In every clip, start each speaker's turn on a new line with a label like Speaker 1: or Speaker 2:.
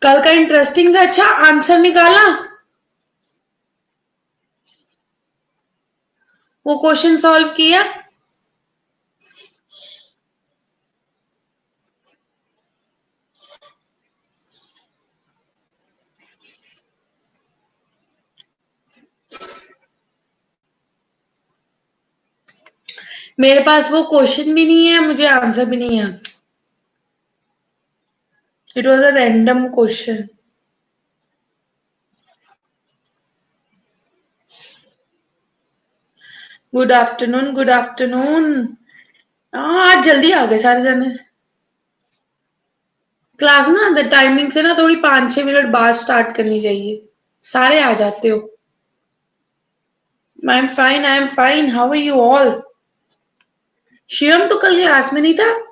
Speaker 1: कल का इंटरेस्टिंग था। अच्छा, आंसर निकाला? वो क्वेश्चन सॉल्व किया? मेरे पास वो क्वेश्चन भी नहीं है, मुझे आंसर भी नहीं है। It was a random question. Good afternoon, good afternoon. हाँ, आज जल्दी आ गए सारे जने। क्लास ना द टाइमिंग से ना थोड़ी 5-6 मिनट बाद स्टार्ट करनी चाहिए। सारे आ जाते हो। I am fine, I am fine. How are you all? Shivam तो कल क्लास में नहीं था।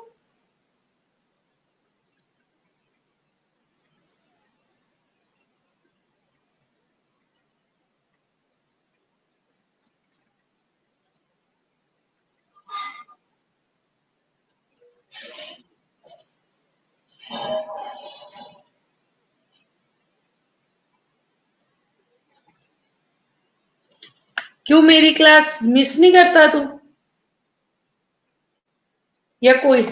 Speaker 1: क्यों, मेरी क्लास मिस नहीं करता तू? या कोई?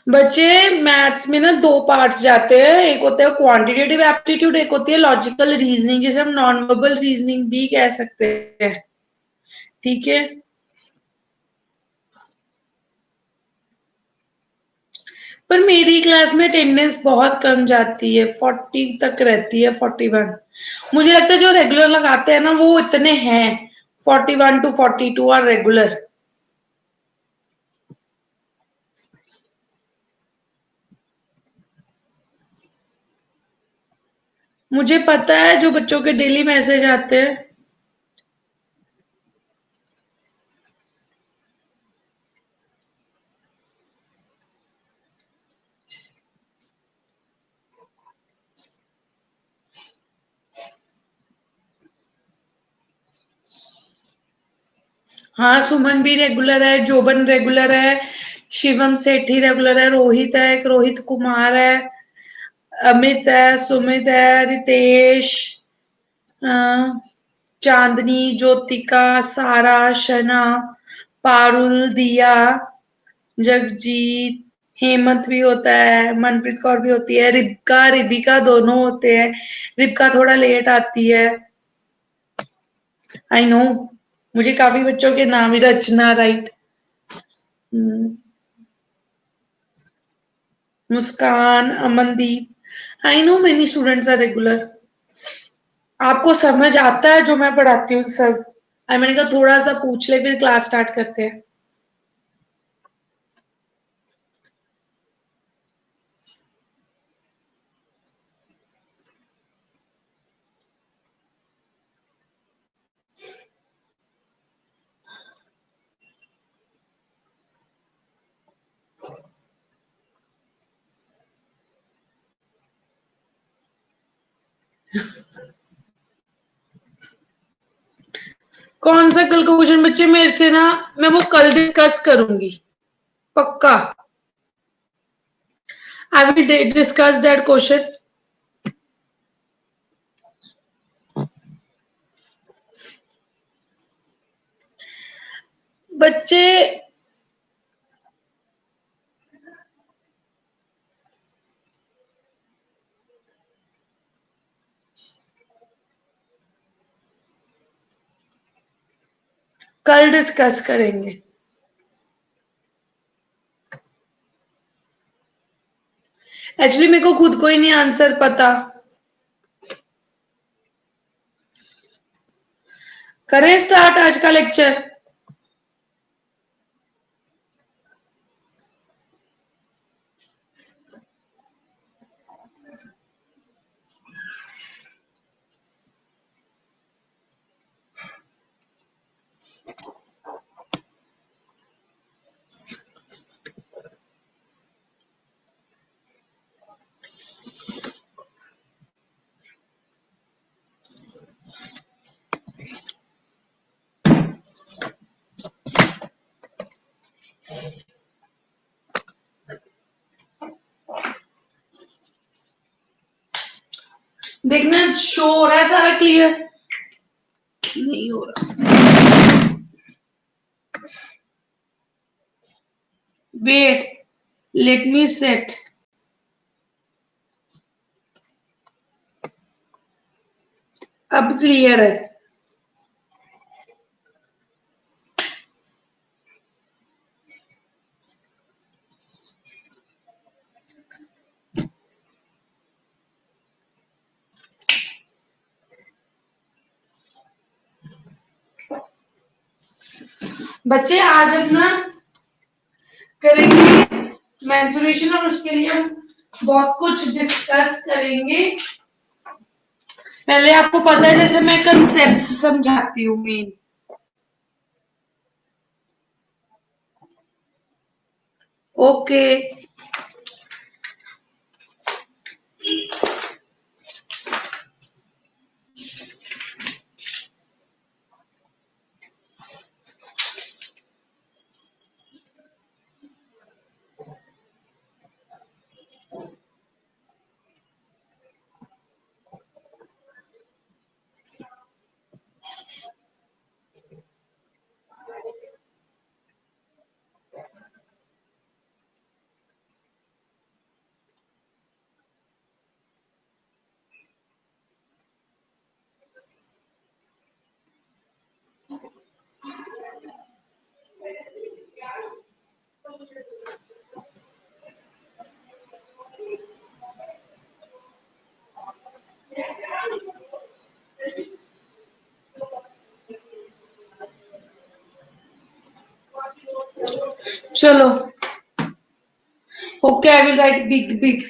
Speaker 1: बच्चे, मैथ्स में ना दो पार्ट्स जाते हैं। एक होता है क्वांटिटेटिव एप्टीट्यूड, एक होती है लॉजिकल रीजनिंग, जिसे हम नॉन वर्बल रीजनिंग भी कह सकते हैं। ठीक है। पर मेरी क्लास में अटेंडेंस बहुत कम जाती है, 40 तक रहती है, 41। मुझे लगता है जो रेगुलर लगाते हैं ना वो इतने हैं। 41 to 42 आर रेगुलर। मुझे पता है जो बच्चों के डेली मैसेज आते हैं। हाँ, सुमन भी रेगुलर है, जोबन रेगुलर है, शिवम सेठी रेगुलर है, रोहित है, एक रोहित कुमार है, अमित है, सुमित है, रितेश, अ, चांदनी, ज्योतिका, सारा, शना, पारुल, दिया, जगजीत, हेमंत भी होता है, मनप्रीत कौर भी होती है, रिबिका रिबिका दोनों होते हैं। रिबिका थोड़ा लेट आती है। I know. मुझे काफी बच्चों के नाम ही, Rachna, right. Muskan, Amandeep. I know many students are regular. आपको समझ आता है जो मैं पढ़ाती हूँ सब? मैंने कहा थोड़ा सा पूछ ले, फिर क्लास स्टार्ट करते हैं। कौन सा कल का क्वेश्चन बच्चे? मेरे से ना, मैं वो कल डिस्कस करूंगी, पक्का। I will discuss that question. बच्चे, कल डिस्कस करेंगे। एक्चुअली मेरे को खुद को ही नहीं आंसर पता। करें स्टार्ट आज का लेक्चर? देखना शो हो रहा है सारा क्लियर? नहीं हो रहा। Wait, let me set. अब क्लियर है। बच्चे आज हम ना करेंगे मेंसुरेशन, और उसके लिए हम बहुत कुछ डिस्कस करेंगे। पहले आपको पता है, जैसे मैं कंसेप्ट समझाती हूँ मेन। ओके। चलो, okay, I will write big big.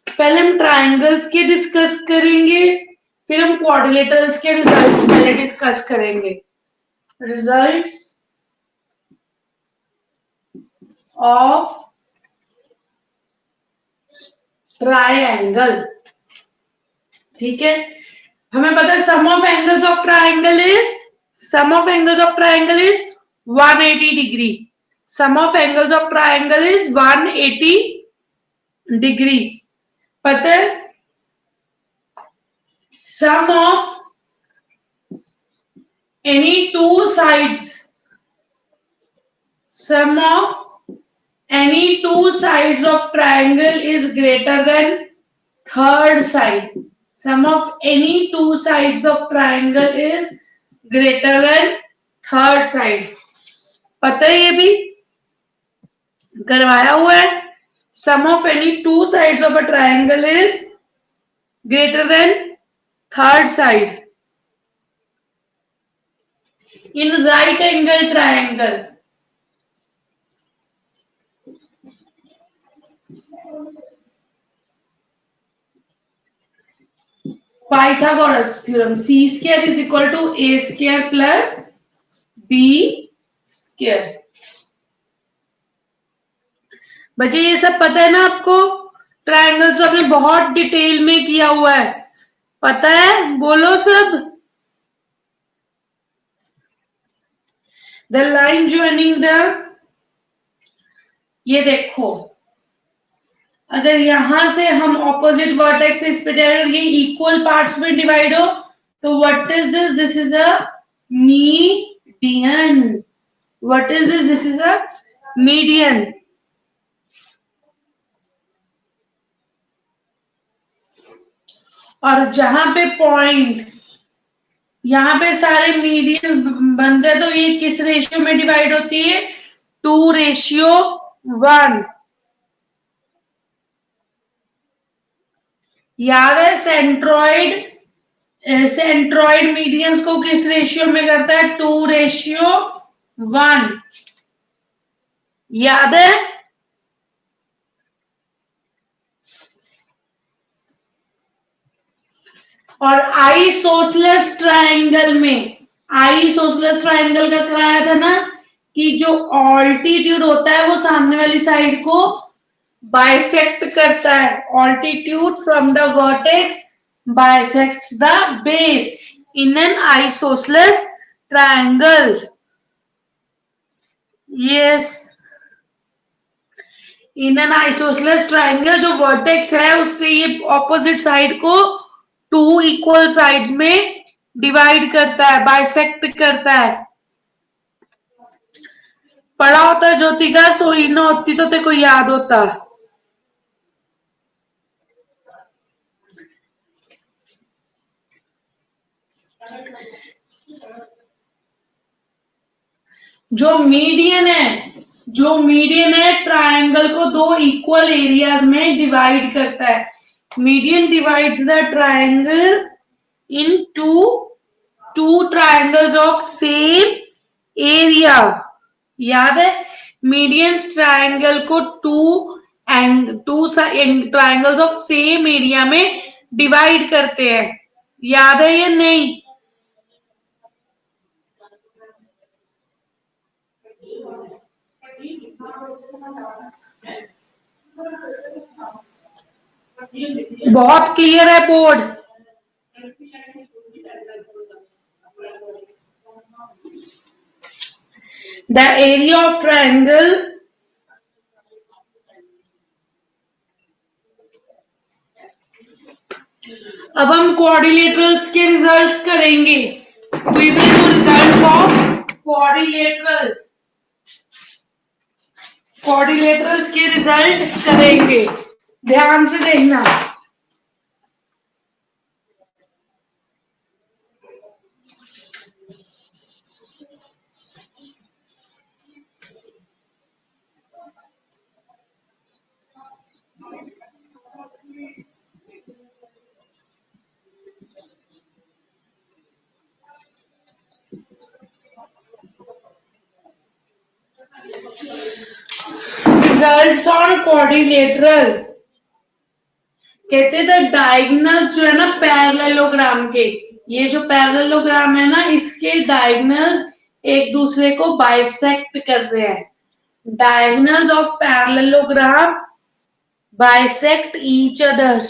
Speaker 1: पहले हम ट्राइंगल्स के डिस्कस करेंगे, फिर हम क्वाड्रिलेटरल्स के रिजल्ट्स पहले डिस्कस करेंगे। Results of triangle. ठीक है, हमें पता है sum of angles of triangle is, sum of angles of triangle is 180 degree. Sum of angles of triangle is 180 degree. पता है, sum of any two sides, sum of any two sides of triangle is greater than third side. Sum of any two sides of triangle is greater than third side. पता है, ये भी करवाया हुआ है। Sum of any two sides of a triangle is greater than third side. In right angle triangle, Pythagoras theorem, c square is equal to a square plus b square। बच्चे ये सब पता है ना आपको? ट्रायंगल्स तो आपने बहुत डिटेल में किया हुआ है, पता है? बोलो सब। द लाइन ज्वाइनिंग द, ये देखो, अगर यहां से हम ऑपोजिट वर्टेक्स इस पे ये इक्वल पार्ट्स में डिवाइड हो, तो what is this? This is a median. What is this? This is a median. और जहां पे पॉइंट, यहाँ पे सारे मीडियन बनते हैं, तो ये किस रेशियो में डिवाइड होती है? 2:1। याद है सेंट्रॉइड, सेंट्रॉइड मीडियंस को किस रेशियो में करता है? 2:1। याद है? और आइसोसेलेस ट्रायंगल में, आइसोसेलेस ट्रायंगल का कराया था ना कि जो ऑल्टीट्यूड होता है वो सामने वाली साइड को बाइसेक्ट करता है। Altitude from the vertex bisects the base in an isosceles triangles. Yes, in an isosceles triangle जो वर्टेक्स है उससे ये ऑपोजिट साइड को टू इक्वल साइड्स में डिवाइड करता है, बाइसेक्ट करता है। पढ़ा होता ज्योति का, सोई ना होती तो तेरे को याद होता। जो मीडियन है ट्रायंगल को दो इक्वल एरियाज में डिवाइड करता है। Median divides the triangle in two triangles of same area. याद है, मीडियंस ट्रायंगल को two triangles of same area में डिवाइड करते हैं। याद है या नहीं? बहुत क्लियर है board. The area of triangle, अब हम क्वाड्रिलेटरल्स के रिजल्ट्स करेंगे। We will do results of quadrilaterals. Quadrilaterals के रिजल्ट करेंगे, ध्यान से देखना। Results on quadrilateral. कहते थे डायगोनल्स जो है ना पैरेललोग्राम के, ये जो पैरेललोग्राम है ना, इसके डायगोनल्स एक दूसरे को बाइसेक्ट करते हैं। Diagonals of parallelogram bisect each other.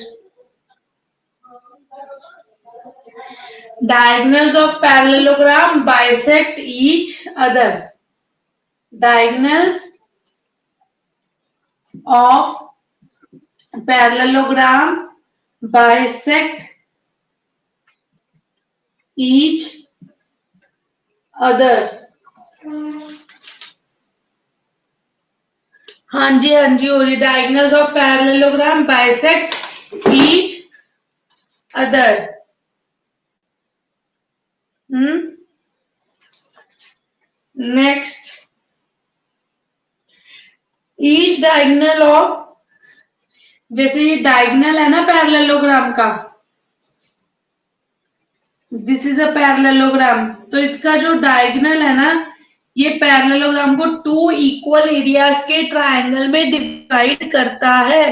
Speaker 1: Diagonals of parallelogram bisect each other. Diagonals of parallelogram bisect each other. हाँ जी हो रही। Diagonals of parallelogram bisect each other. Next, each diagonal of, जैसे ये डायगोनल है ना पैरेललोग्राम का, दिस इज अ पैरेललोग्राम, तो इसका जो डायगोनल है ना, ये पैरेललोग्राम को टू इक्वल एरियाज के ट्रायंगल में डिवाइड करता है।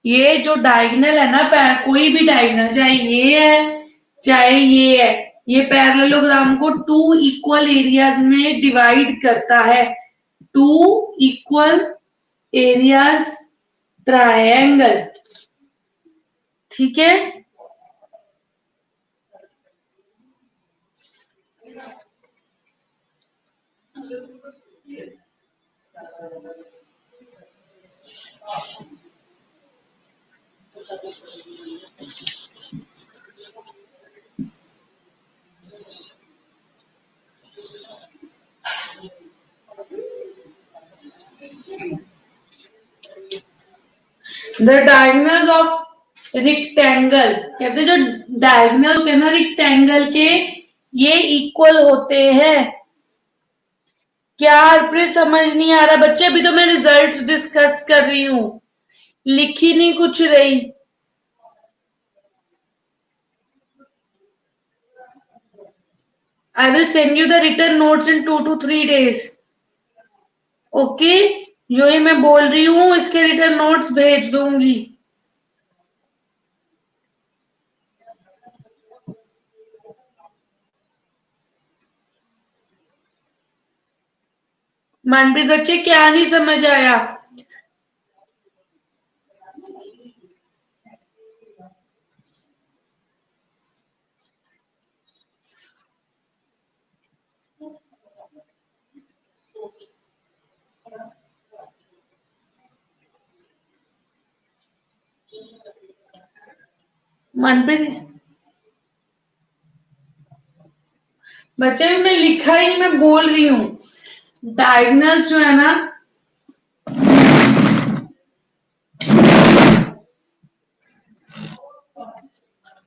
Speaker 1: ये जो डायगोनल है ना, कोई भी डायगोनल, चाहे ये है चाहे ये है, ये पैरेललोग्राम को टू इक्वल एरियाज में डिवाइड करता है। टू इक्वल एरियाज ट्रायंगल, ठीक है। द डायगोनल्स ऑफ रिक्टेंगल, कहते जो डायगोनल होते हैं ना रिक्टेंगल के, ये इक्वल होते हैं। क्या हरप्रीत समझ नहीं आ रहा बच्चे? अभी तो मैं रिजल्ट्स डिस्कस कर रही हूं, लिखी नहीं कुछ रही। I will send you the return notes in 2 to 3 days। Okay, जो ये मैं बोल रही हूँ इसके रिटर्न नोट्स भेज दूंगी। मनप्रीत बच्चे क्या नहीं समझ आया? मनप्रीत बच्चे में लिखा ही नहीं, मैं बोल रही हूँ डायगनल्स जो है ना,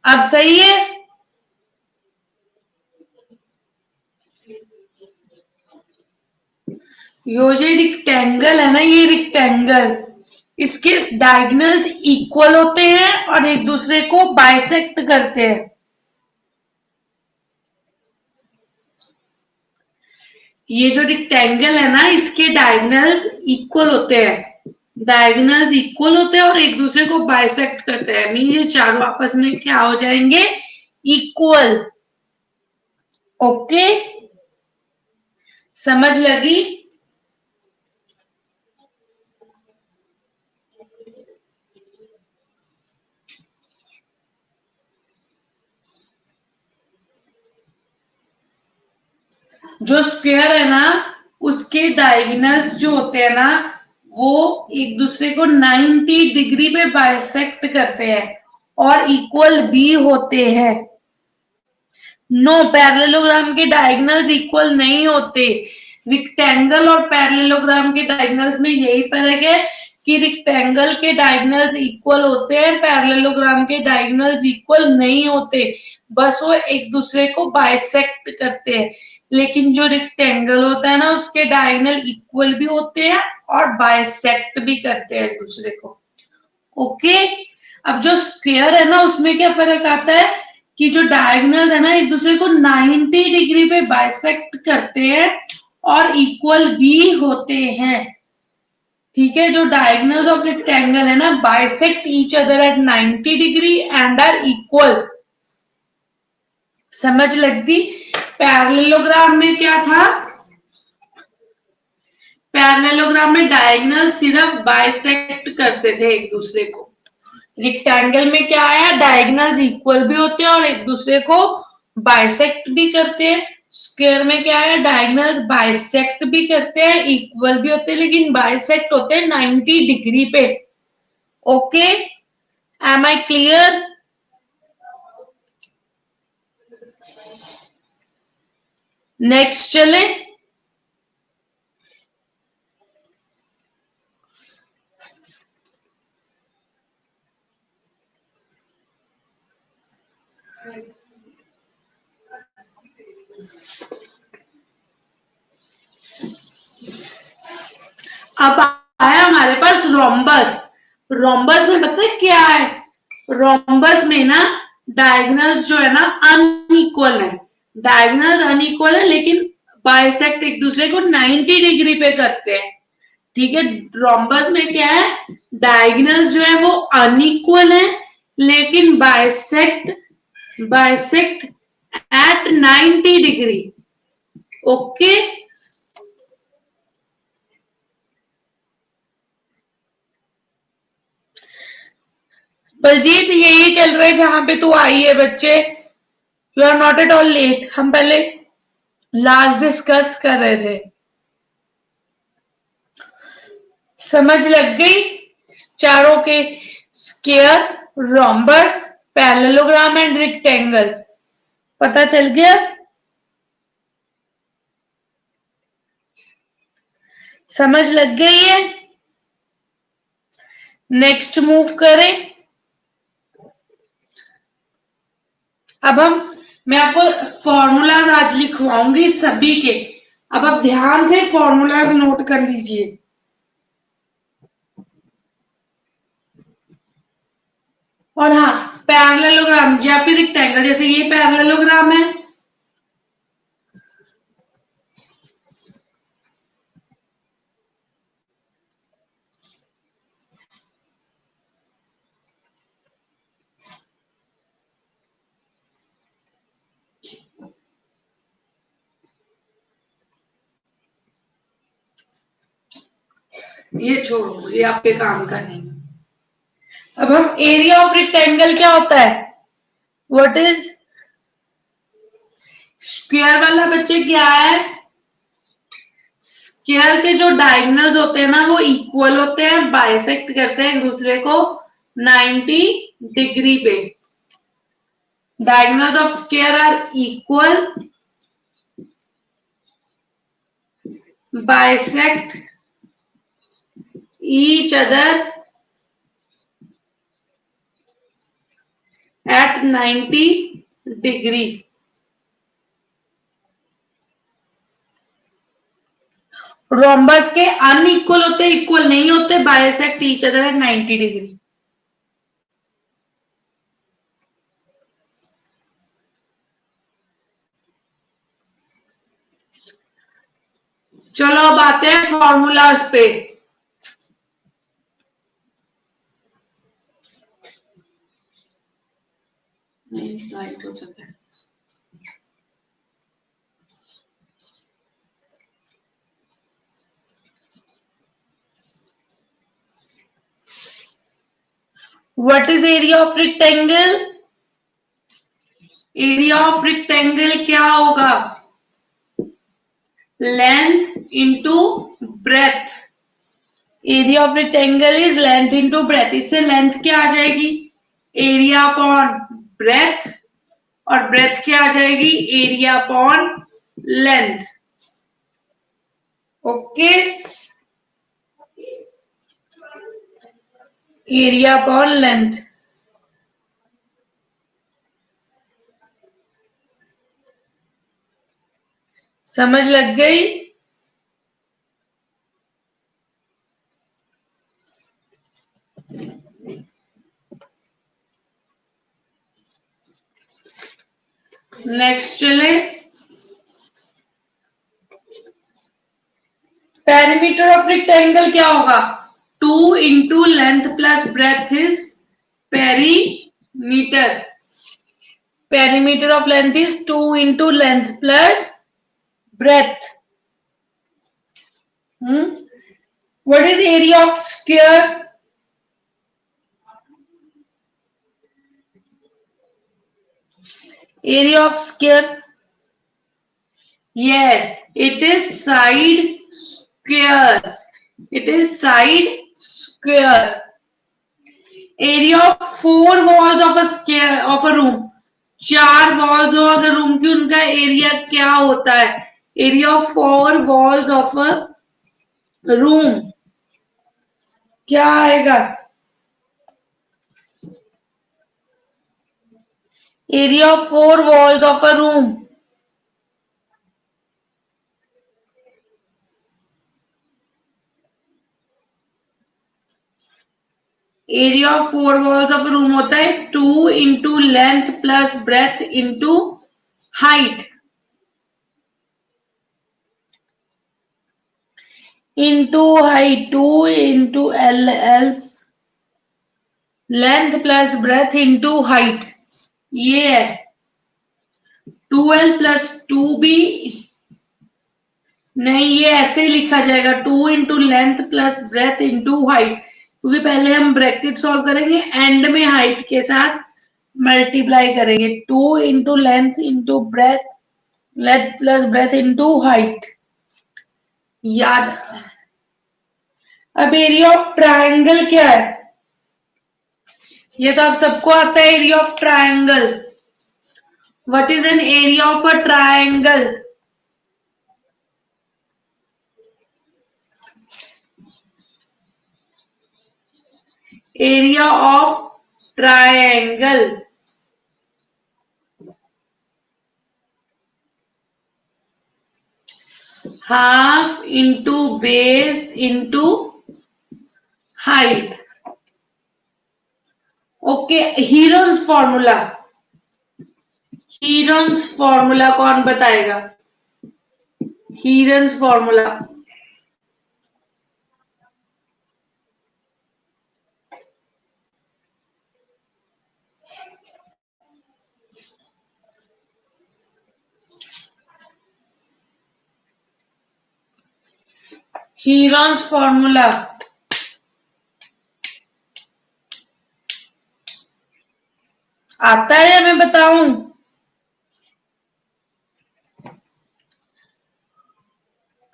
Speaker 1: अब सही है। यो जो रिक्टेंगल है ना, ये रिक्टेंगल, इसके डायगनल्स इक्वल होते हैं और एक दूसरे को बाइसेक्ट करते हैं। ये जो रिक्टेंगल है ना, इसके डायगनल्स इक्वल होते हैं, डायगनल्स इक्वल होते हैं और एक दूसरे को बाइसेक्ट करते हैं, मीन ये चारों आपस में क्या हो जाएंगे, इक्वल। ओके, समझ लगी। जो स्क्वायर है ना, उसके डायगनल्स जो होते हैं ना, वो एक दूसरे को 90 डिग्री पे बाइसेक्ट करते हैं और इक्वल भी होते हैं। नो, पैरेललोग्राम के डायगनल्स इक्वल नहीं होते। रिक्टेंगल और पैरेललोग्राम के डायगनल्स में यही फर्क है कि रिक्टेंगल के डायगनल्स इक्वल होते हैं, पैरेललोग्राम के डायगनल्स इक्वल नहीं होते, बस वो एक दूसरे को बाइसेक्ट करते हैं। लेकिन जो रेक्टेंगल होता है ना, उसके डायगोनल इक्वल भी होते हैं और बाइसेक्ट भी करते हैं एक दूसरे को। ओके, अब जो स्क्वायर है ना, उसमें क्या फर्क आता है कि जो डायगोनल है ना, एक दूसरे को 90 डिग्री पे बाइसेक्ट करते हैं और इक्वल भी होते हैं। ठीक है, जो डायगोनल्स ऑफ रेक्टेंगल है ना, bisect each other at 90 degree and are equal. समझ लगती। पैरेललोग्राम में क्या था, पैरेललोग्राम में डायगोनल सिर्फ बाइसेक्ट करते थे एक दूसरे को। रेक्टेंगल में क्या आया, डायगोनल्स इक्वल भी होते हैं और एक दूसरे को बाइसेक्ट भी करते हैं। स्क्वायर में क्या है, डायगोनल्स बाइसेक्ट भी करते हैं, इक्वल भी होते हैं, लेकिन बाइसेक्ट होते हैं 90 डिग्री पे। Okay, am I clear. Next चले। अब आया हमारे पास रोम्बस। रोम्बस में पता है क्या है, रोम्बस में ना डायगोनल्स जो है ना अनइक्वल है, डायगोनल्स अनइक्वल है, लेकिन बाइसेक्ट एक दूसरे को 90 डिग्री पे करते हैं। ठीक है, रोम्बस में क्या है, डायगोनल्स जो है वो अनइक्वल है, लेकिन bisect bisect at 90 degree. Okay, Baljeet यही चल रहा है जहां पे तू आई है बच्चे। You are not at all late, हम पहले लास्ट डिस्कस कर रहे थे। समझ लग गई चारों के, square, rhombus, parallelogram and rectangle, पता चल गया। समझ लग गई है। नेक्स्ट मूव करें। अब मैं आपको फॉर्मूलाज आज लिखवाऊंगी सभी के, अब आप ध्यान से फॉर्मूलाज नोट कर लीजिए। और हाँ, पैरेललोग्राम या फिर रेक्टेंगल, जैसे ये पैरेललोग्राम है, ये छोड़ो, ये आपके काम का नहीं। अब हम एरिया ऑफ रेक्टेंगल क्या होता है, व्हाट इज स्क्वायर वाला बच्चे क्या है, स्क्वायर के जो डायगोनल्स होते हैं ना, वो इक्वल होते हैं, बाइसेक्ट करते हैं एक दूसरे को 90 डिग्री पे। diagonals of square are equal, bisect each other at 90 degree. Rhombus के अनइक्वल होते, इक्वल नहीं होते, bisect each other at 90 degree. चलो अब आते हैं फॉर्मूलाज पे. राइट हो जाता है. What is area of rectangle? Area of rectangle क्या होगा? Length into breadth. Area of rectangle is length into breadth. इससे लेंथ क्या आ जाएगी? एरिया अपॉन ब्रेथ, और ब्रेथ क्या आ जाएगी? Area upon length. Okay, area upon length. समझ लग गई? नेक्स्ट चले. पेरीमीटर ऑफ रेक्टेंगल क्या होगा? 2 into length plus breadth is perimeter. Perimeter of length is 2 into length plus breadth. What is area of square? Area of square. Yes, it is side square. It is side square. Area of 4 walls of a square of a room. 4 walls हो अगर room की, उनका area क्या होता है? Area of 4 walls of a room क्या आएगा? Area of 4 walls of a room. Area of 4 walls of a room होता है 2 into length plus breadth into height. Into height 2 into L length plus breadth into height. ये है 2l plus 2b. नहीं, ये ऐसे ही लिखा जाएगा 2 into length plus breadth into height, क्योंकि पहले हम ब्रैकेट सॉल्व करेंगे, एंड में हाइट के साथ मल्टीप्लाई करेंगे. 2 into length plus breadth into height. याद. अब एरिया ऑफ ट्रायंगल क्या है? ये तो आप सबको आता है. Area of triangle. What is an area of a triangle? Area of triangle half into base into height. Okay, Heron's formula. Heron's formula कौन बताएगा? Heron's formula. हीरोन्स फॉर्मूला आता है, मैं बताऊं?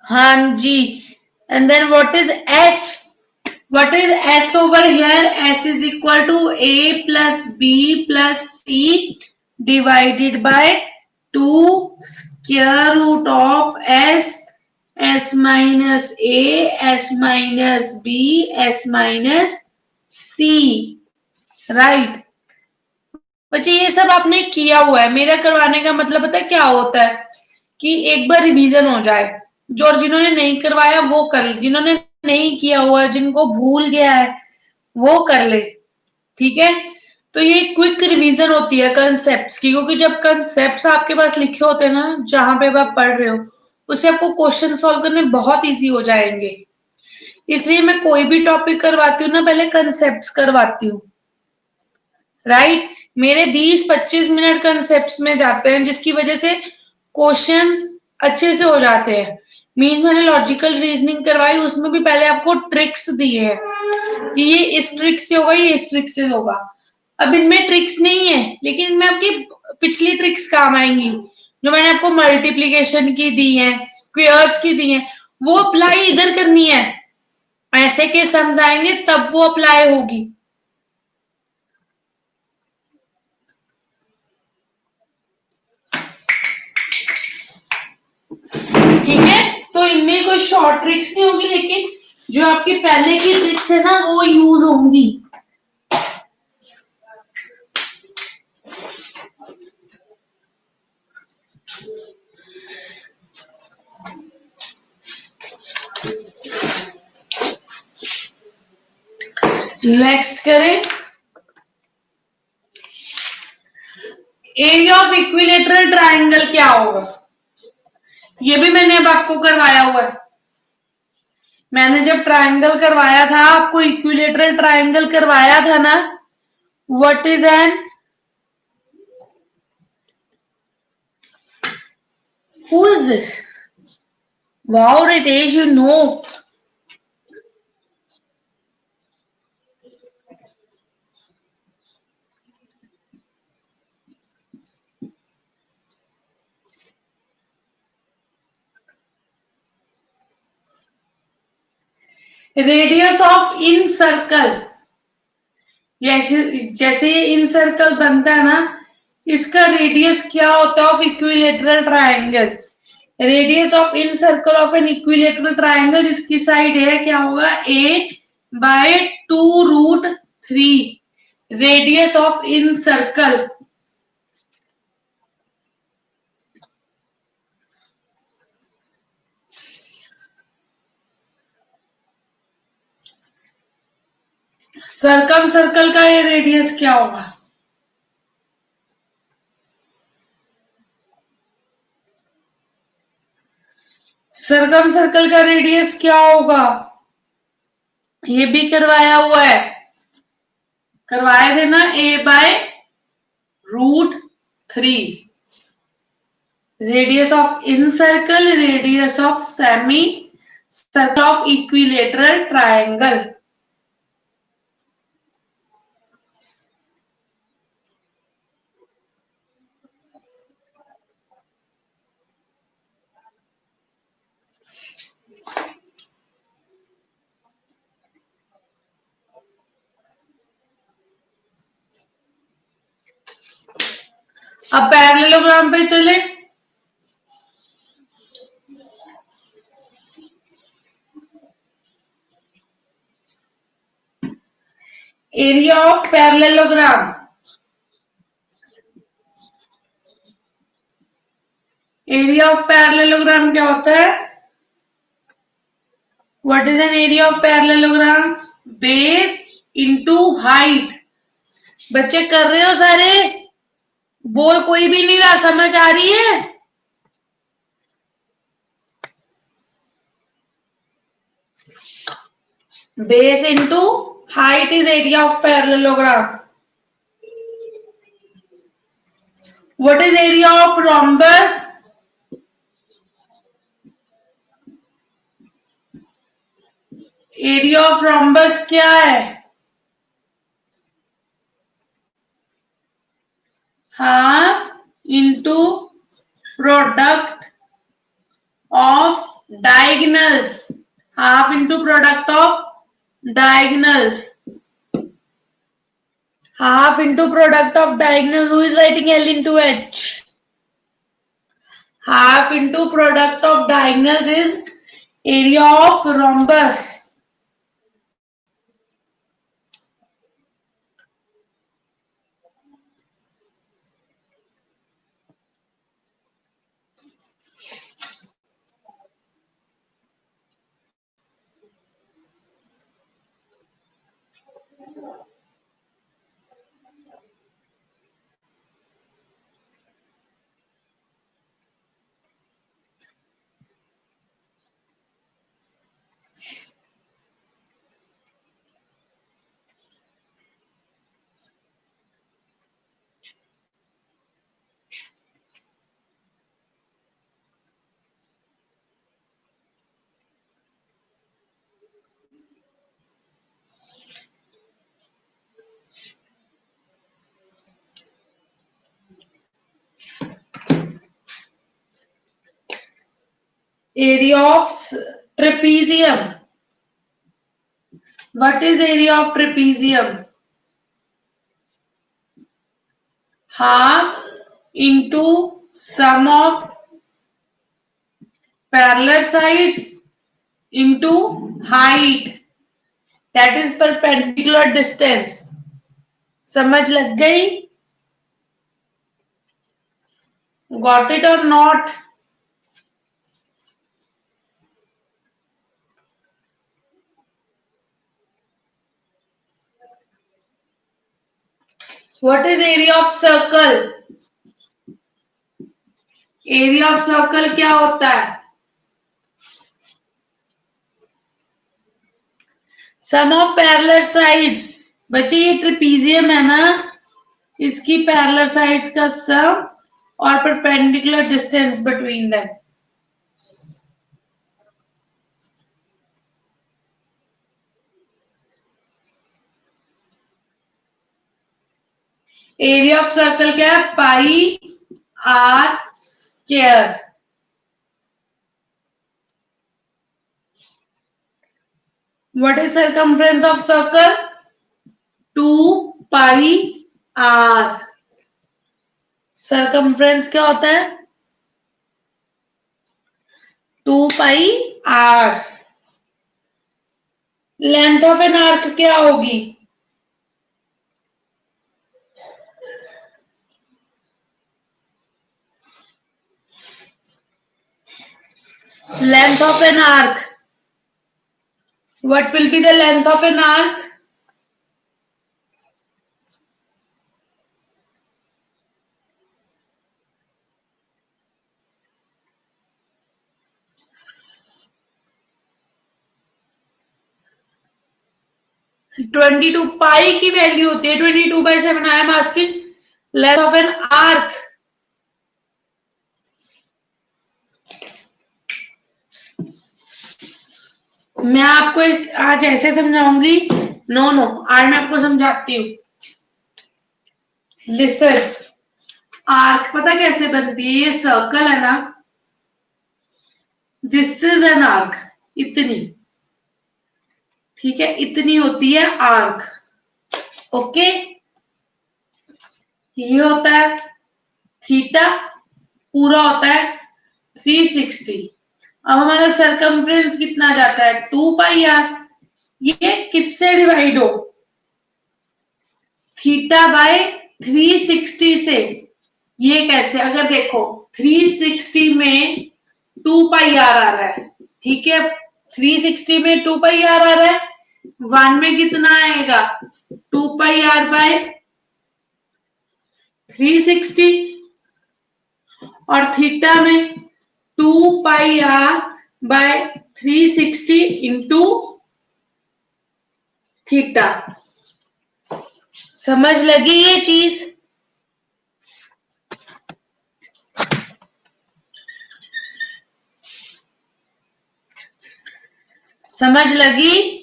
Speaker 1: हाँ जी. And then what is S? What is S over here? S is equal to a plus b plus c divided by 2 square root of s minus a, s minus b, s minus c, right. बच्चे ये सब आपने किया हुआ है। मेरा करवाने का मतलब पता है क्या होता है कि एक बार रिवीजन हो जाए, जो जिन्होंने नहीं करवाया वो कर ले, जिन्होंने नहीं किया हुआ, जिनको भूल गया है वो कर ले, ठीक है। तो ये क्विक रिवीजन होती है कंसेप्ट्स की, क्योंकि जब कंसेप्ट्स आपके पास लिखे होते हैं ना, जहां पे आप पढ़ रहे हो, उससे आपको क्वेश्चन सॉल्व करने बहुत इजी हो जाएंगे। इसलिए मैं कोई भी टॉपिक करवाती हूँ ना, पहले कंसेप्ट्स करवाती हूँ, राइट। मेरे 20-25 मिनट कंसेप्ट्स में जाते हैं, जिसकी वजह से क्वेश्चंस अच्छे से हो जाते हैं। मीन्स मैंने लॉजिकल रीजनिंग करवाई, उसमें भी पहले आपको ट्रिक्स दिए हैं कि ये इस ट्रिक से होगा, ये इस ट्रिक से होगा। अब इनमें ट्रिक्स नहीं है, लेकिन इनमें आपकी पिछली ट्रिक्स काम आएंगी, जो मैंने आपको मल्टीप्लीकेशन की दी है, स्क्वेयर्स की दी है, वो अप्लाई इधर करनी है। ऐसे के सम्स आएंगे तब वो अप्लाई होगी, ठीक है। तो इनमें कोई शॉर्ट ट्रिक्स नहीं होगी, लेकिन जो आपकी पहले की ट्रिक्स है ना वो यूज होंगी। नेक्स्ट करें, एरिया ऑफ इक्विलेटरल ट्राइंगल क्या होगा। ये भी मैंने अब आपको करवाया हुआ है। मैंने जब ट्राइंगल करवाया था, आपको इक्विलेटरल ट्राइंगल करवाया था ना, what is an, who is this, wow Ritesh you know. Radius of in circle, जैसे ये इन सर्कल बनता है ना, इसका रेडियस क्या होता है of equilateral triangle. Radius of in circle of an equilateral triangle, जिसकी साइड है क्या होगा, a/2√3 radius of in circle. Circum circle का ये रेडियस क्या होगा, सर्कम सर्कल का रेडियस क्या होगा, ये भी करवाया हुआ है, करवाए थे ना, a/√3 radius of in circle, radius of semi circle of equilateral triangle. अब पैरेललोग्राम पे चले, area of parallelogram, area of parallelogram क्या होता है, what is an area of parallelogram, base into height. बच्चे कर रहे हो सारे, बोल कोई भी नहीं रहा, समझ आ रही है। Base into height is area of parallelogram. What is area of rhombus, area of rhombus क्या है, half into product of diagonals, half into product of diagonals, Half into product of diagonals. Who is writing L into H? Half into product of diagonals is area of rhombus. Area of trapezium. What is area of trapezium? Half into sum of parallel sides into height, that is perpendicular distance. समझ लग गई? Got it or not? What is area of circle? Area of circle क्या होता है? Sum of parallel sides. बच्चे ये trapezium है ना, इसकी पैरेलल साइड्स का सम और perpendicular distance between them. Area of circle क्या है? Pi r square. What is circumference of circle? 2 pi r. Circumference क्या होता है? 2 pi r. Length of an arc क्या होगी? Length of an arc. What will be the length of an arc? Twenty two pi की value होती है 22/7. I am asking length of an arc. मैं आपको आज ऐसे समझाऊंगी. नो नो, आज मैं आपको समझाती हूँ. लिसन. आर्क पता कैसे बनती है? ये सर्कल है ना, दिस इज एन आर्क. इतनी, ठीक है, इतनी होती है आर्क. ओके, ये होता है थीटा, पूरा होता है 360. अब हमारा सरकमफ्रेंस कितना जाता है? 2 पाई आर. ये किससे डिवाइड हो? थीटा बाय 360 से. ये कैसे? अगर देखो 360 में 2 पाई आर आ रहा है, ठीक है, 360 में 2 पाई आर आ रहा है. 1 में कितना आएगा? 2 पाई आर बाय 360. और थीटा में 2 pi are bye 360 into theta. समझ लगी ये चीज? समझ लगी?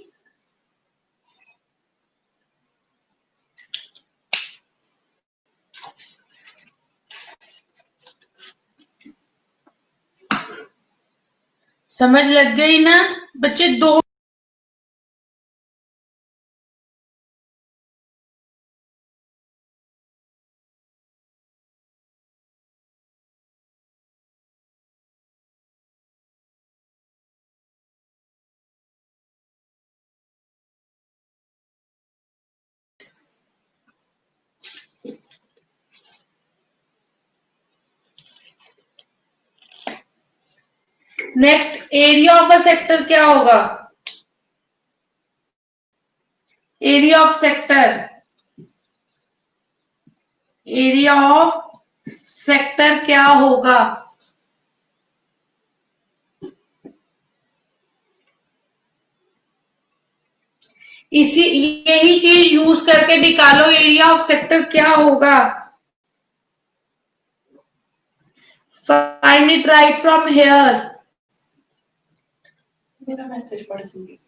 Speaker 1: समझ लग गई ना बच्चे? दो next area of a sector क्या होगा? Area of sector, area of sector क्या होगा? इसी यही चीज यूज करके निकालो, एरिया ऑफ सेक्टर क्या होगा? Find it right from here. मेरा मैसेज पढ़ दूंगी।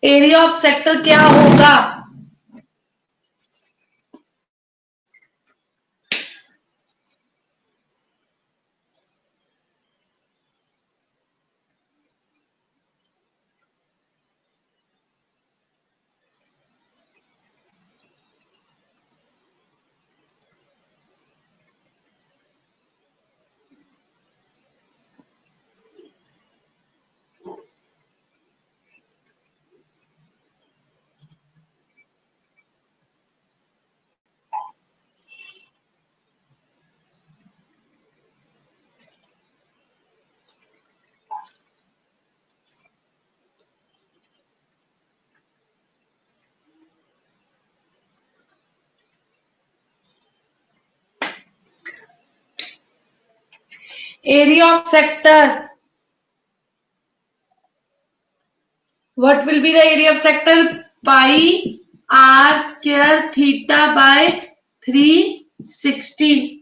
Speaker 1: एरिया ऑफ सेक्टर क्या होगा? Area of sector. What will be the area of sector? Pi r square theta by 360.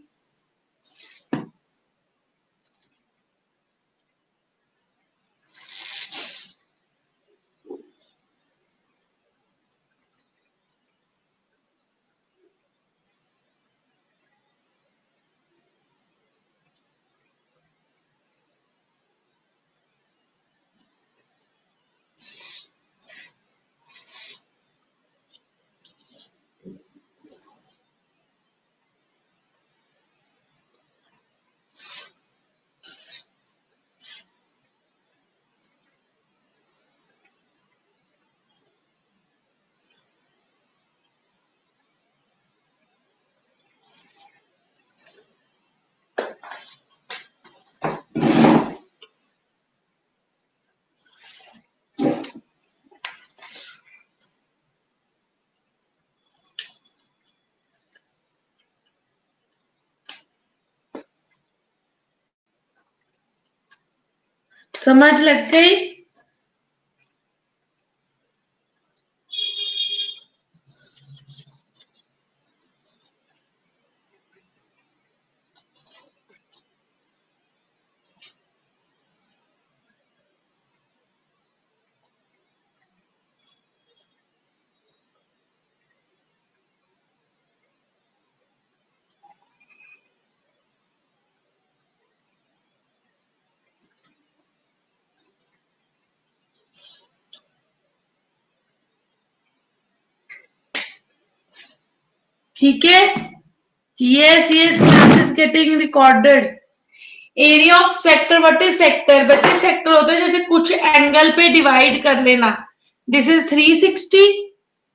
Speaker 1: समझ लग गई? ठीक है। Yes, yes, class is getting recorded. Area of sector, what is sector? बच्चे सेक्टर होता है जैसे कुछ एंगल पे डिवाइड कर लेना। दिस इज 360,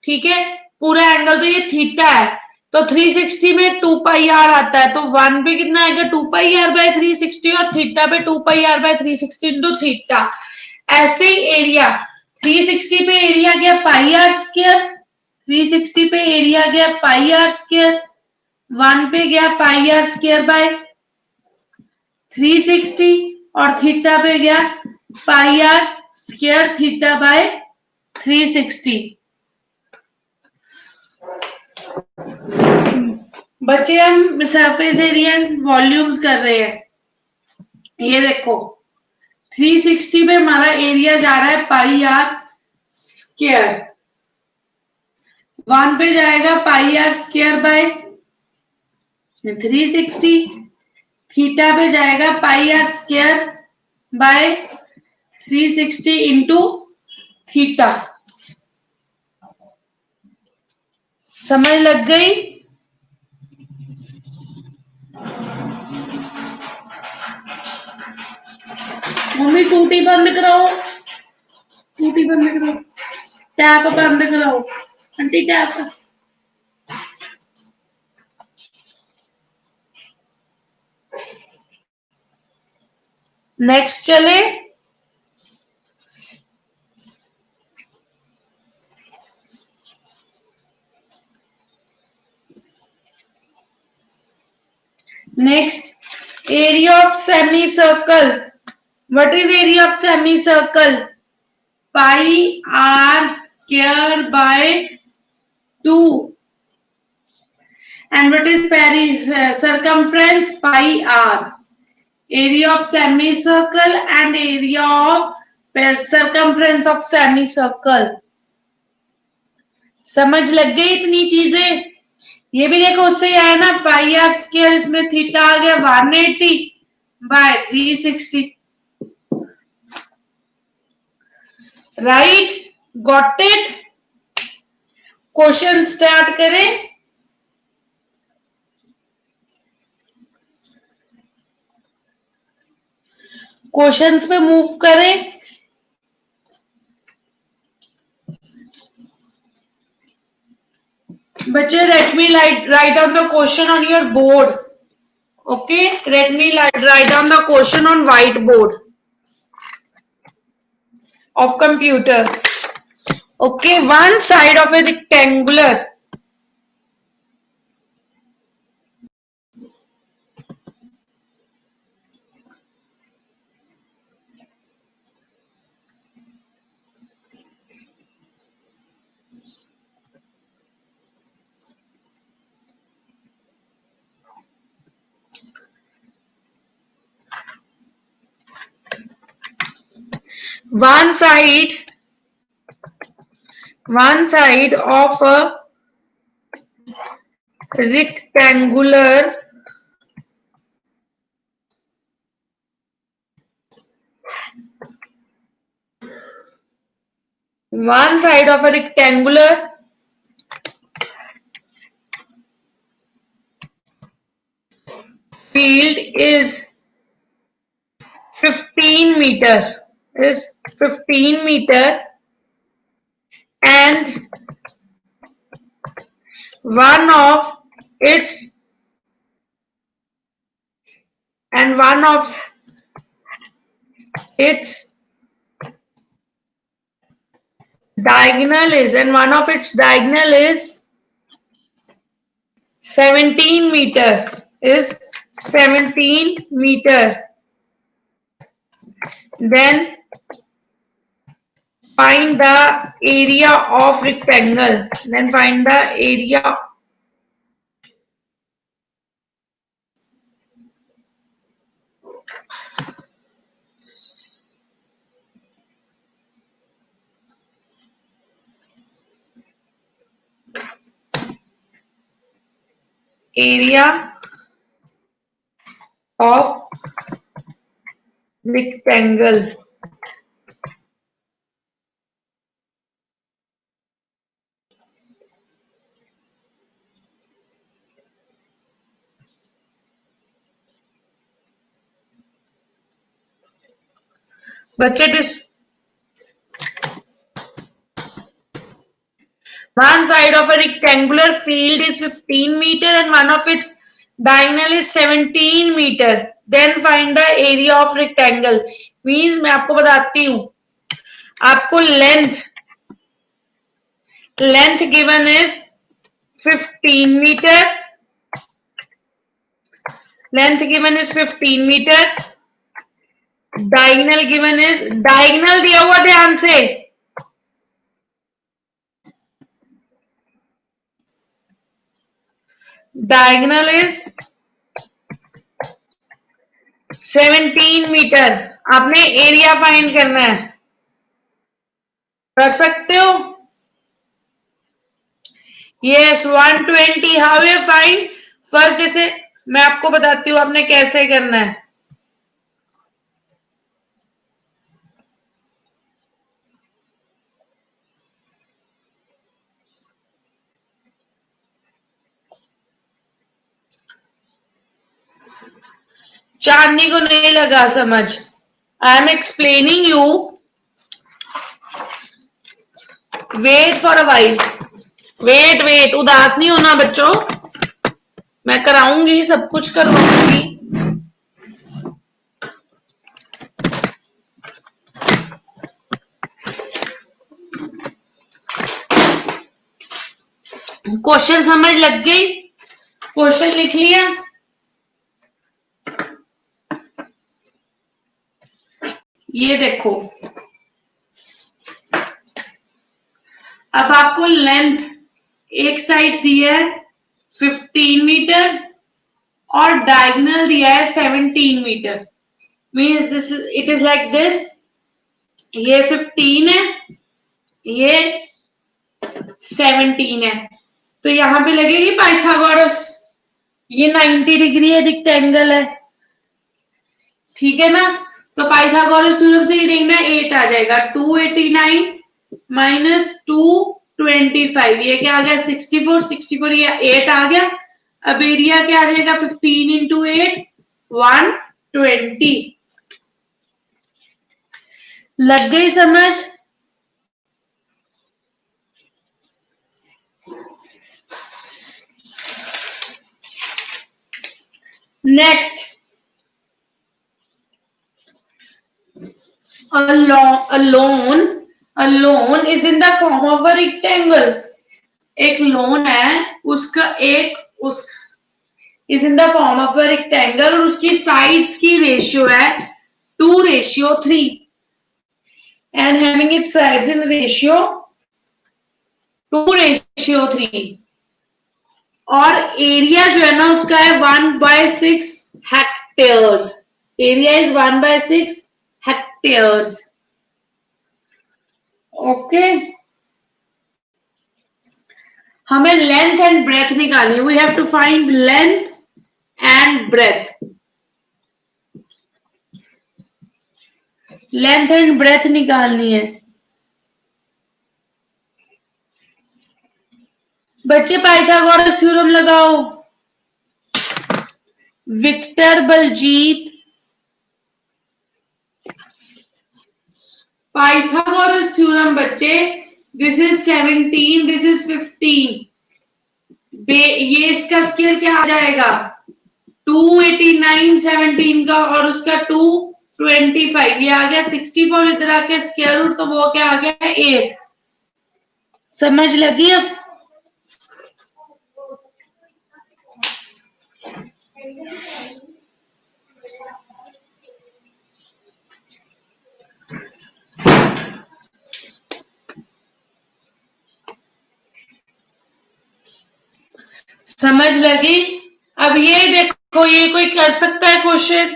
Speaker 1: ठीक है, पूरा एंगल तो ये थीटा है, तो 360 में 2 पाई आर आता है, तो 1 पे कितना आएगा? 2 पाई आर बाय 360, और थीटा पे 2 pi are bye 360 into theta. ऐसे ही एरिया 360 पे एरिया गया पाई आर स्क्वायर, 360 पे एरिया गया पाई आर स्क्वायर, 1 पे गया पाई आर स्क्वायर बाय 360, और थीटा पे गया पाई आर स्क्वायर थीटा बाय 360। बच्चे हम सरफेस एरिया वॉल्यूम्स कर रहे हैं। ये देखो 360 पे हमारा एरिया जा रहा है पाई आर स्क्वायर, 1 पे जाएगा pi r square by 360, theta पे जाएगा pi r square by 360 into theta. समझ लग गई? मम्मी टूटी बंद कराओ, टूटी बंद कराओ, टैप बंद कराओ आंटी, टैप। नेक्स्ट चले, next area of semicircle. What is area of semicircle? Pi r square by 2. And what is circumference? Pi r. Area of semicircle and area of circumference of semicircle. समझ लग गई इतनी चीजें? ये भी देखो उससे ही आया ना, पाई आर स्क्वायर, इसमें थीटा आ गया 180 by 360. Right, got it. Question start करें. क्वेश्चंस पे मूव करें. बच्चे, let me write down the question on your board. Okay, let me write down the question on whiteboard of computer. Okay, one side of a rectangular. One side of a rectangular field is 15 meter, and one of its diagonal is 17 meter, then find the area of rectangle. Area of rectangle. बच्चे, one side of a rectangular field is 15 meter and one of its diagonal is 17 meter. Then find the area of rectangle. Means मैं आपको बताती हूँ. आपको length given is 15 meter. Diagonal given is, diagonal दिया हुआ ध्यान से. Diagonal is 17 metre. आपने एरिया फाइंड करना है. कर सकते हो? Yes, 120. How you find? First जैसे मैं आपको बताती हूँ आपने कैसे करना है. चांदनी को नहीं लगा समझ. I am explaining you. Wait for a while. Wait, उदास नहीं होना बच्चों. मैं कराऊंगी, सब कुछ करवाऊंगी. क्वेश्चन समझ लग गई? क्वेश्चन लिख लिया? ये देखो, अब आपको लेंथ एक साइड दिया है 15 मीटर और डायगोनल दिया है 17 metre. Means this is, it is like this, ये 15 है, ये 17 है, तो यहां पे लगेगी पाइथागोरस। ये 90 डिग्री है, रिक्टेंगल है, ठीक है ना। तो पाइथागोरस थ्योरम से ये देखना 8 आ जाएगा, 289 माइनस 225, ये क्या आ गया 64, 64 ये 8 आ गया। अब एरिया क्या आ जाएगा 15 इंटू 8, 120। लग गई समझ? Next, a loan is in the form of a rectangle। एक लोन है, उसका एक उस is in the form of a rectangle और उसकी साइड्स की रेशियो है 2:3 and having its sides in ratio 2:3 और एरिया जो है ना उसका है 1/6 hectares. Area is 1/6 hectares. Okay, हमें लेंथ एंड ब्रेथ निकालनी है। We have to find length and breadth. Length and breadth निकालनी है। बच्चे पाइथागोरस थ्योरम लगाओ। विक्टर बलजीत, पाइथागोरस थ्योरम बच्चे, दिस इज 17, दिस इज 15। ये इसका स्क्वायर क्या आ जाएगा 289 17 का और उसका 225, ये आ गया 64, इधर आके स्क्वायर रूट, तो वो क्या आ गया 8। समझ लगी अब? समझ लगी? अब ये देखो, ये कोई कर सकता है क्वेश्चन?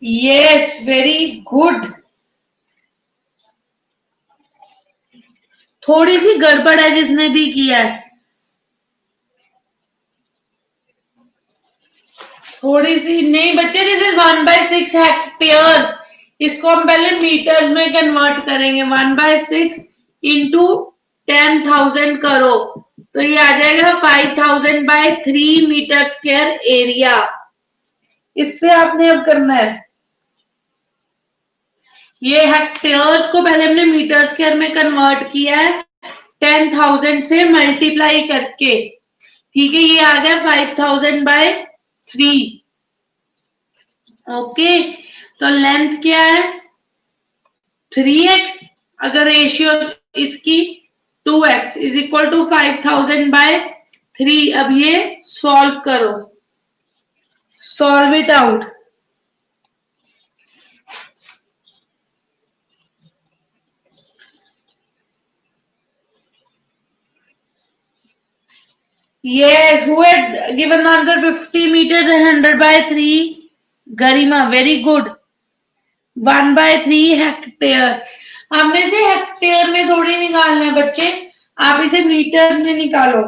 Speaker 1: Yes, very good. थोड़ी सी गड़बड़ है जिसने भी किया है, थोड़ी सी नहीं बच्चे। This is 1/6 hectares. इसको हम पहले मीटर्स में कन्वर्ट करेंगे। 1/6 इंटू 10,000 करो तो ये आ जाएगा 5,000/3 मीटर स्क्वायर एरिया। इससे आपने अब करना है, ये हेक्टेयर्स को पहले हमने मीटर स्क्वायर में कन्वर्ट किया है 10,000 से मल्टीप्लाई करके, ठीक है। ये आ गया 5,000/3। ओके, तो लेंथ क्या है 3x, अगर रेशियो इसकी 2x इज इक्वल टू 5,000/3। अब ये सॉल्व करो, solve it out. Yes, who had given the answer 50 meters and 100/3? Garima, very good. 1/3 hectare. हमने से हेक्टेयर में थोड़ी निकालना है बच्चे, आप इसे मीटर्स में निकालो।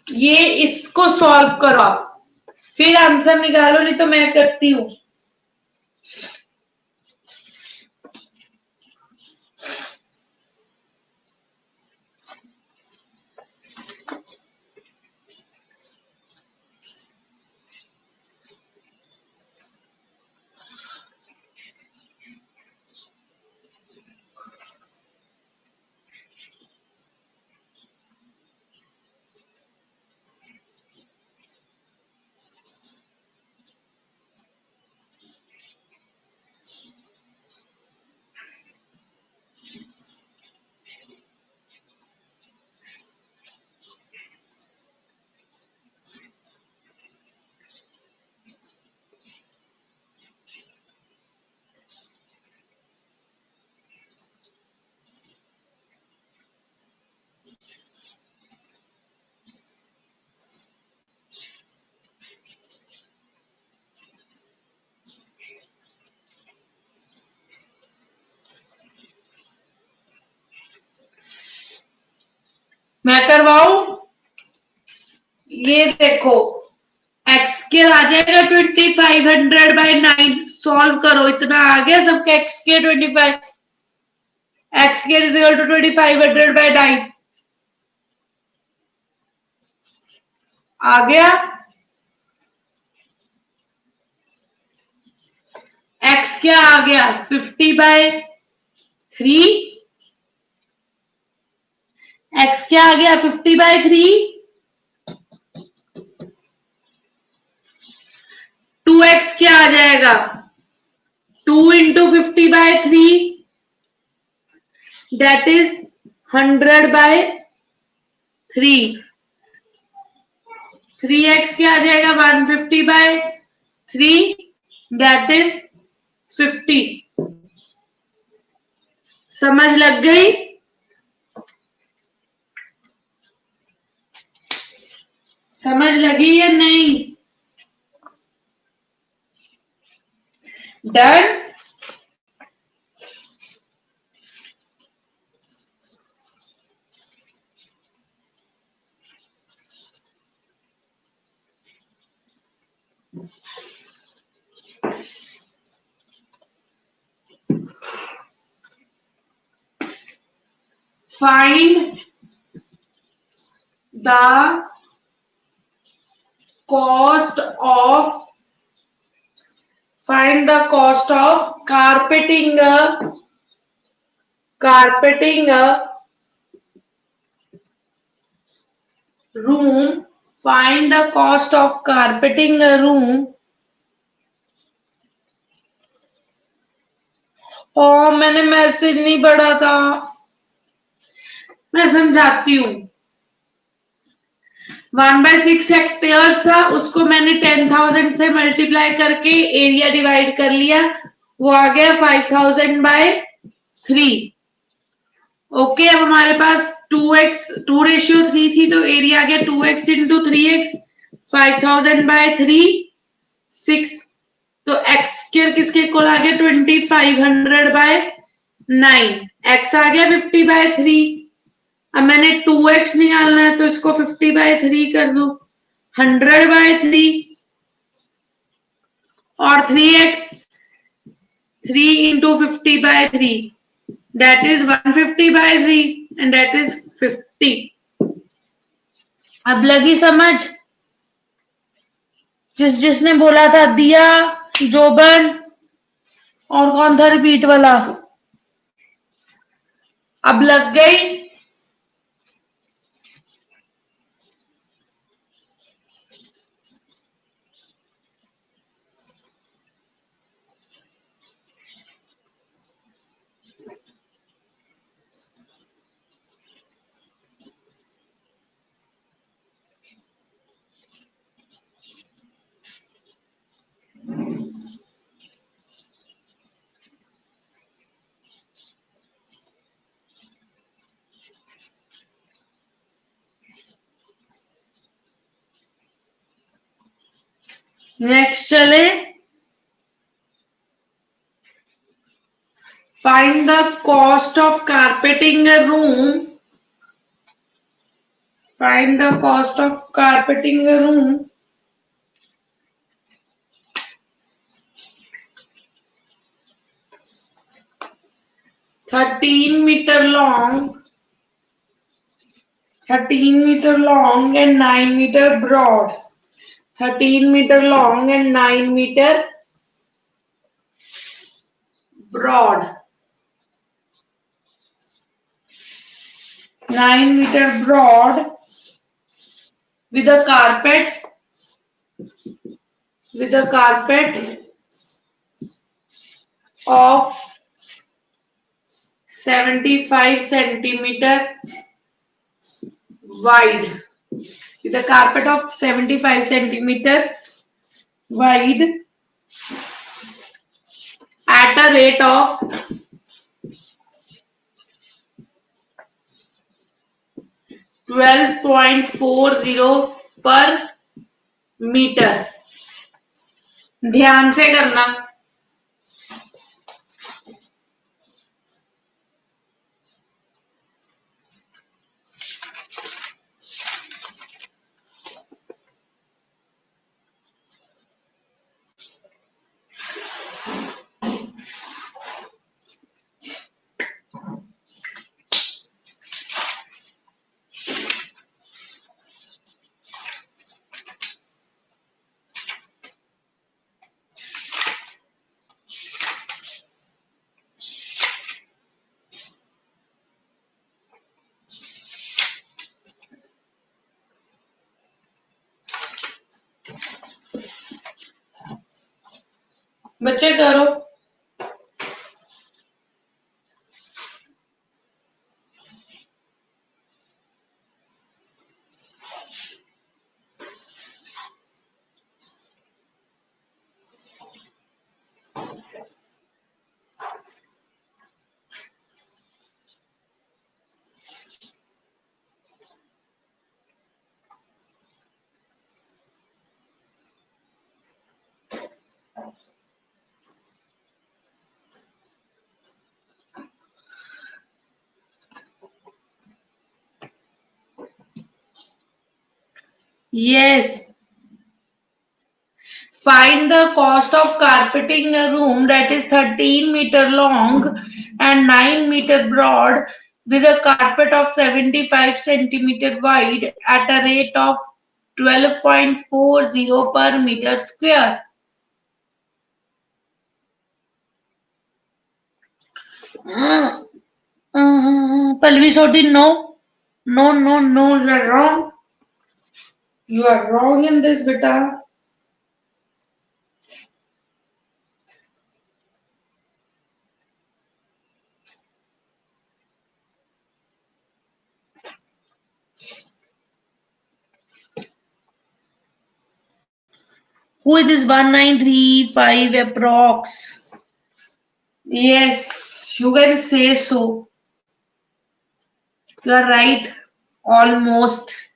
Speaker 1: ये इसको सॉल्व करो आप, फिर आंसर निकालो, नहीं तो मैं करती हूं। मैं करवाऊं? ये देखो, एक्स के आ जाएगा 2500/9। सॉल्व करो, इतना आ गया सबका। एक्स के 25, एक्स के इज इक्वल टू 2500/9 आ गया। एक्स क्या आ गया? 50/3। एक्स क्या आ गया? 50/3। 2x क्या आ जाएगा? 2 × 50/3, that is 100/3। 3x क्या आ जाएगा? 150/3, that is 50। समझ लग गई? समझ लगी या नहीं? Done. Find the cost of carpeting a room. Find the cost of carpeting a room. ओ, मैंने मैसेज नहीं पढ़ा था, मैं समझाती हूँ। 1/6 हेक्टेयर्स था, उसको मैंने 10,000 से मल्टीप्लाई करके एरिया डिवाइड कर लिया, वो आ गया 5,000/3। ओके, अब हमारे पास 2:3 थी, तो एरिया आ गया 2x × 3x, 5,000/3, 6। तो x के किसके इक्वल आ गया? 2500/9। x आ गया 50/3। अब मैंने 2x निकालना है, तो इसको 50/3 कर दो, 100/3। और 3x, 3 × 50/3, that is 150/3, and that is 50। अब लगी समझ? जिसने बोला था, दिया, जोबन, और कौन था रिपीट वाला? अब लग गई? नेक्स्ट चले, find the cost of carpeting a room, find the cost of carpeting a room 13 meter long, 13 meter long and 9 meter broad, 13 meter long and 9 meter broad, 9 meter broad with a carpet, with a carpet of 75 centimeter wide, with a carpet of 75 centimeter wide at a rate of 12.40 per meter. ध्यान से करना। बच्चे करो। Yes. Find the cost of carpeting a room that is 13 meter long and 9 meter broad with a carpet of 75 centimeter wide at a rate of 12.40 per meter square. Palvi Soti, no. No, no, no, you are wrong. You are wrong in this, beta. Who is this 1935 approx? Yes, you can say so. You are right. Almost.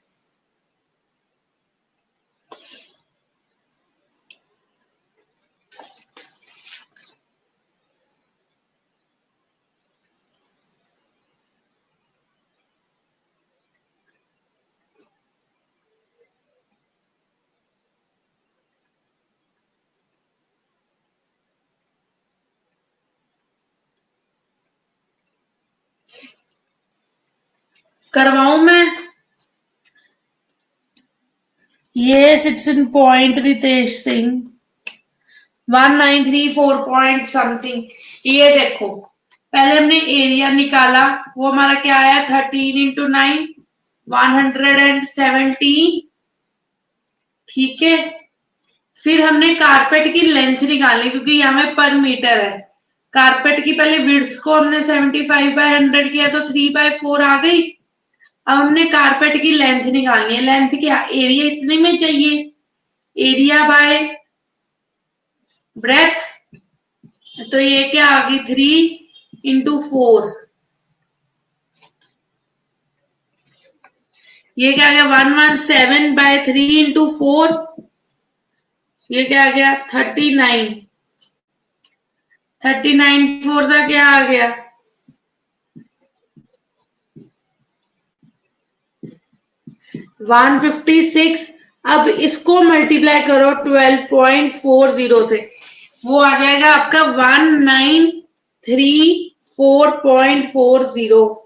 Speaker 1: करवाऊं मैं? Yes, it's in point, Ritesh Singh. 1934 point something. ये देखो, पहले हमने area निकाला, वो हमारा क्या आया? 13 × 9, 117। ठीक है, फिर हमने कारपेट की लेंथ निकाली क्योंकि यहाँ में पर मीटर है। कारपेट की पहले विड्थ को हमने 75/100 किया तो 3/4 आ गई। अब हमने कारपेट की लेंथ निकालनी है। लेंथ क्या? एरिया इतने में चाहिए, एरिया बाय ब्रेथ, तो ये क्या आ गई? 3 × 4। ये क्या आ गया? 117/3 × 4, ये क्या आ गया 39, 39 फोर सा क्या आ गया 156। अब इसको मल्टीप्लाई करो 12.40 से, वो आ जाएगा आपका 1934.40।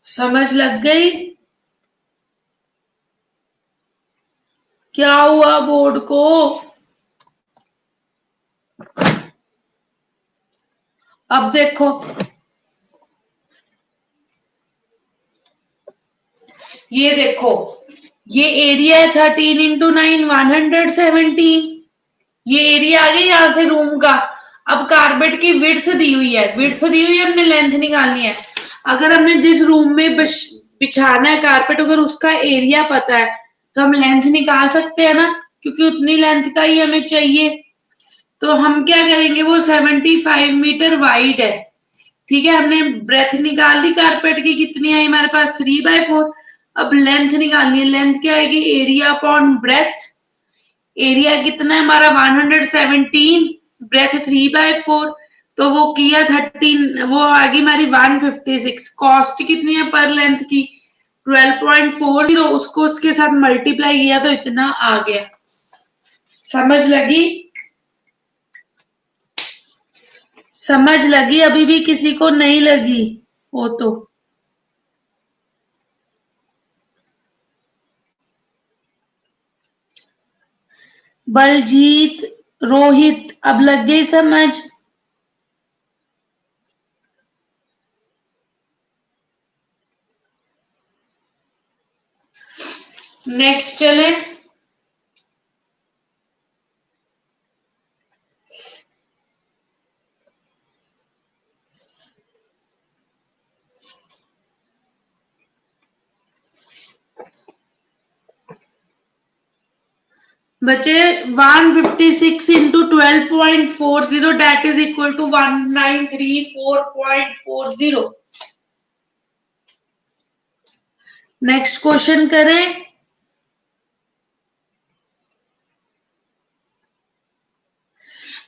Speaker 1: समझ लग गई? क्या हुआ बोर्ड को? अब देखो, ये देखो, ये एरिया है 13 × 9 117। ये एरिया आ गई यहां से रूम का। अब कारपेट की विड्थ दी हुई है, हमने लेंथ निकालनी है। अगर हमने जिस रूम में बिछाना है कारपेट, अगर उसका एरिया पता है तो हम लेंथ निकाल सकते हैं ना, क्योंकि उतनी लेंथ का ही हमें चाहिए। तो हम क्या करेंगे, वो 75 मीटर वाइड है, ठीक है। हमने ब्रेथ निकाल ली कारपेट की, कितनी आई हमारे पास 3/4। अब लेंथ निकालनी है, लेंथ क्या आएगी एरिया अपॉन ब्रेथ। एरिया कितना है हमारा 117, ब्रेथ 3/4, तो वो किया 13, वो आ गई हमारी 156। कॉस्ट कितनी है पर लेंथ की 12.40, उसको उसके साथ मल्टीप्लाई किया तो इतना आ गया। समझ लगी? समझ लगी? अभी भी किसी को नहीं लगी वो तो? बलजीत, रोहित, अब लग गई समझ? नेक्स्ट चले। बचे 156 into 12.40, that is equal to 1934.40। Next question करें।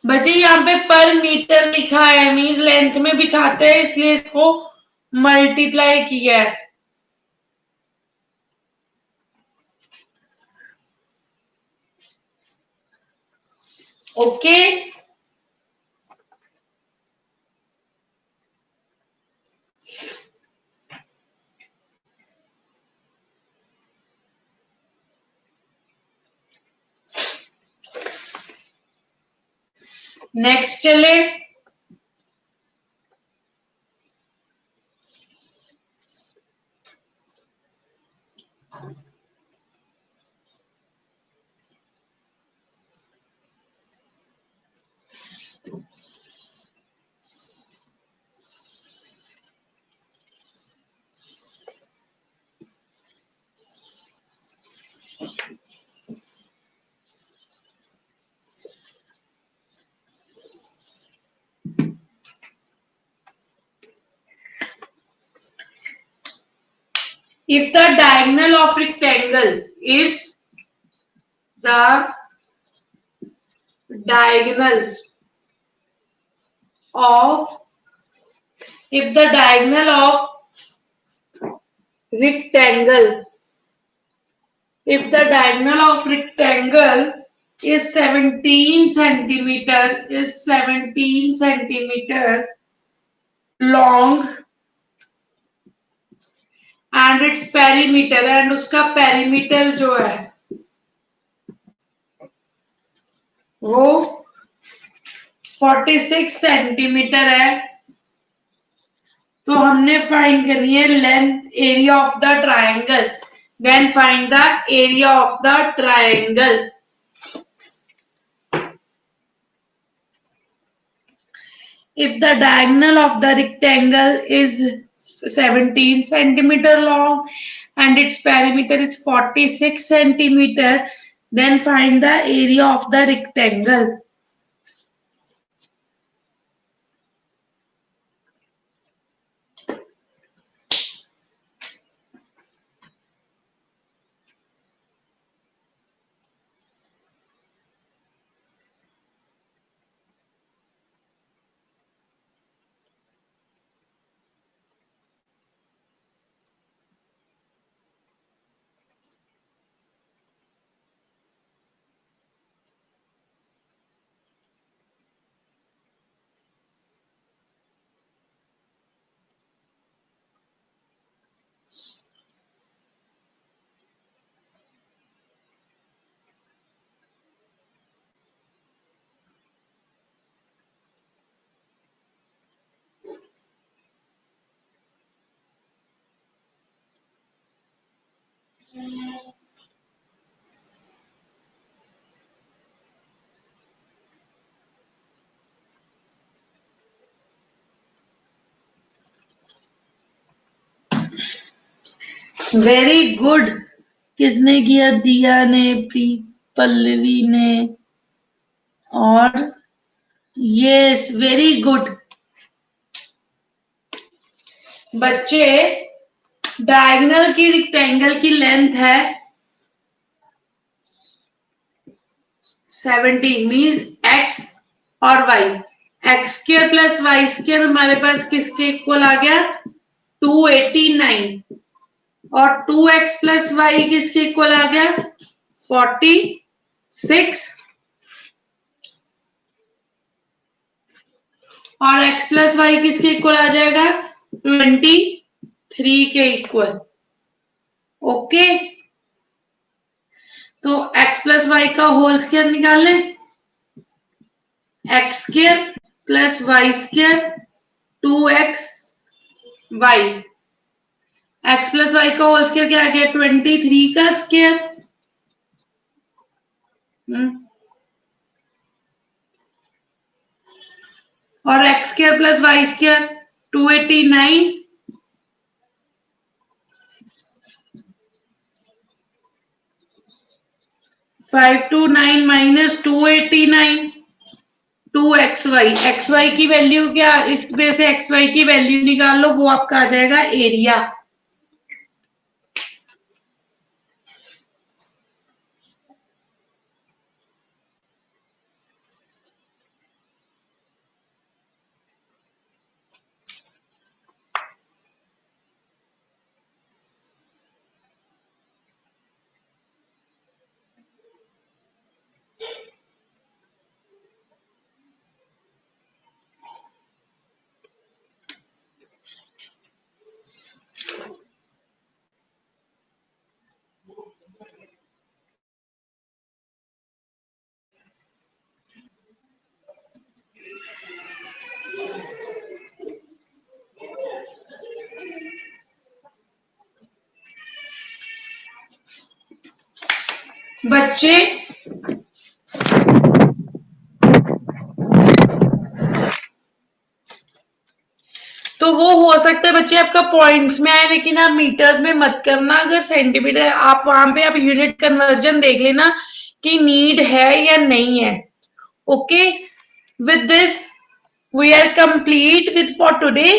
Speaker 1: बच्चे यहाँ पे पर मीटर लिखा है, मीन्स लेंथ में बिछाते हैं, इसलिए इसको मल्टीप्लाई किया है। ओके, नेक्स्ट चले। If the diagonal of rectangle, if the diagonal of, if the diagonal of rectangle, if the diagonal of rectangle is 17 centimeter, is 17 centimeter long and its perimeter, and उसका perimeter जो है वो 46 centimetre है, तो हमने find करनी है length, area of the triangle. Then find the area of the triangle. If the diagonal of the rectangle is 17 centimeter long and its perimeter is 46 centimeter, then find the area of the rectangle. Very good. किसने किया? दिया ने, प्रीत, पल्लवी ने और yes, very good. बच्चे, diagonal की rectangle की length है 17 means x और y. X square plus y square हमारे पास किसके इक्वल आ गया? 289. और 2x प्लस वाई किसके इक्वल आ गया? 46. और x प्लस वाई किसके इक्वल आ जाएगा? 23 के इक्वल. ओके, तो x प्लस वाई का होल स्क्वायर निकाल लें. X square plus y square 2x y. X plus y का होल स्क्वायर क्या आ गया? 23 का स्क्वायर. और x square plus y square 289. 529 minus 289. 2xy. xy की वैल्यू क्या? इसमें से xy की वैल्यू निकाल लो, वो आपका आ जाएगा एरिया. बच्चे, तो वो हो सकता है बच्चे आपका पॉइंट्स में आए, लेकिन आप मीटर्स में मत करना. अगर सेंटीमीटर, आप वहां पे आप यूनिट कन्वर्जन देख लेना कि नीड है या नहीं है. Okay, with this we are complete with for today.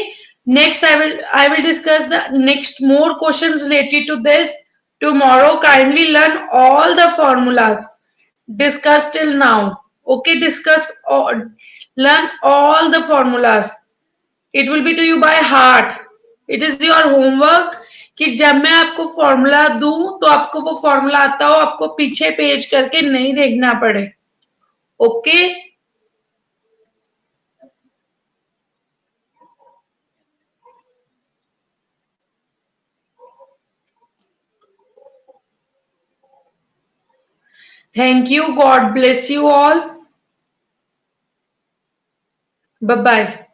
Speaker 1: Next I will discuss the next more questions related to this tomorrow. Kindly learn all the formulas discussed till now. Okay, learn all the formulas. It will be to you by heart. It is your homework कि जब मैं आपको formula दूं तो आपको वो formula आता हो, आपको पीछे पेज करके नहीं देखना पड़े. Okay, thank you. God bless you all. Bye bye.